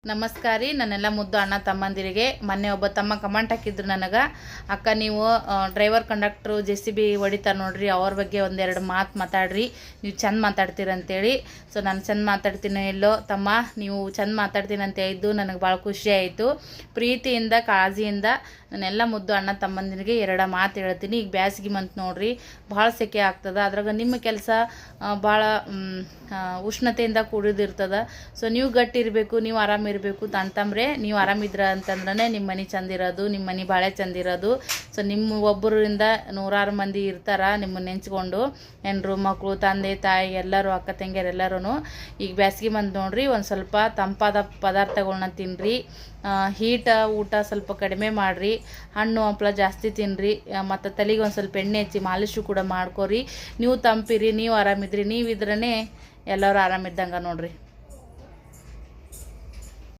ನಮಸ್ಕಾರ ರೀ ನನ್ನೆಲ್ಲ ಮುದ್ದು ಅಣ್ಣ ತಮ್ಮಂದಿರಿಗೆ ಮೊನ್ನೆ ಒಬ್ಬ ತಮ್ಮ ಕಮೆಂಟ್ ಹಾಕಿದ್ರು ನನಗೆ, ಅಕ್ಕ ನೀವು ಡ್ರೈವರ್ ಕಂಡಕ್ಟ್ರು JCB ಹೊಡಿತಾರೆ ನೋಡ್ರಿ, ಅವ್ರ ಬಗ್ಗೆ ಒಂದೆರಡು ಮಾತಾಡ್ರಿ, ನೀವು ಚಂದ ಮಾತಾಡ್ತೀರಂತೇಳಿ. ಸೊ ನಾನು ಚಂದ ಮಾತಾಡ್ತೀನಿ ಇಲ್ಲೋ ತಮ್ಮ, ನೀವು ಚಂದ ಮಾತಾಡ್ತೀನಿ ಅಂತ ಹೇಳಿದ್ದು ನನಗೆ ಭಾಳ ಖುಷಿ ಆಯಿತು. ಪ್ರೀತಿಯಿಂದ ಕಾಳಜಿಯಿಂದ ನನ್ನೆಲ್ಲ ಮುದ್ದು ಅಣ್ಣ ತಮ್ಮಂದಿರಿಗೆ ಎರಡು ಮಾತು ಹೇಳ್ತೀನಿ. ಈಗ ಬ್ಯಾಸ್ಗೆ ಮಂತ್ ನೋಡ್ರಿ, ಭಾಳ ಸೆಕೆ ಆಗ್ತದೆ, ಅದ್ರಾಗ ನಿಮ್ಮ ಕೆಲಸ ಭಾಳ ಉಷ್ಣತೆಯಿಂದ ಕೂಡಿದಿರ್ತದೆ. ಸೊ ನೀವು ಗಟ್ಟಿರಬೇಕು, ನೀವು ಆರಾಮಿರಬೇಕು ತಂತಂದ್ರೆ, ನೀವು ಆರಾಮಿದ್ರ ಅಂತಂದ್ರೆ ನಿಮ್ಮ ಮನೆ ಚಂದಿರೋದು, ನಿಮ್ಮ ಮನೆ ಭಾಳ ಚಂದಿರೋದು. ಸೊ ನಿಮ್ಮ ಒಬ್ಬರಿಂದ ನೂರಾರು ಮಂದಿ ಇರ್ತಾರ ನಿಮ್ಮನ್ನ ನೆಂಚ್ಕೊಂಡು, ಹೆಣ್ಣರು ಮಕ್ಕಳು ತಂದೆ ತಾಯಿ ಎಲ್ಲರೂ ಅಕ್ಕ ತಂಗಿಯರು ಎಲ್ಲರೂ. ಈಗ ಬ್ಯಾಸ್ಗೆ ಮಂತ್ ನೋಡ್ರಿ, ಒಂದು ಸ್ವಲ್ಪ ತಂಪಾದ ಪದಾರ್ಥಗಳನ್ನ ತಿನ್ನಿರಿ, ಹೀಟ ಊಟ ಸ್ವಲ್ಪ ಕಡಿಮೆ ಮಾಡಿರಿ, ಹಣ್ಣು ಹಂಪಲ ಜಾಸ್ತಿ ತಿನ್ನಿರಿ, ಮತ್ತು ತಲೆಗೆ ಒಂದು ಸ್ವಲ್ಪ ಎಣ್ಣೆ ಹಚ್ಚಿ ಮಾಲಿಶು ಕೂಡ ಮಾಡ್ಕೊರಿ. ನೀವು ತಂಪಿರಿ, ನೀವು ಆರಾಮಿದ್ರಿ, ನೀವಿದ್ರೇ ಎಲ್ಲರೂ ಆರಾಮಿದ್ದಂಗೆ ನೋಡ್ರಿ.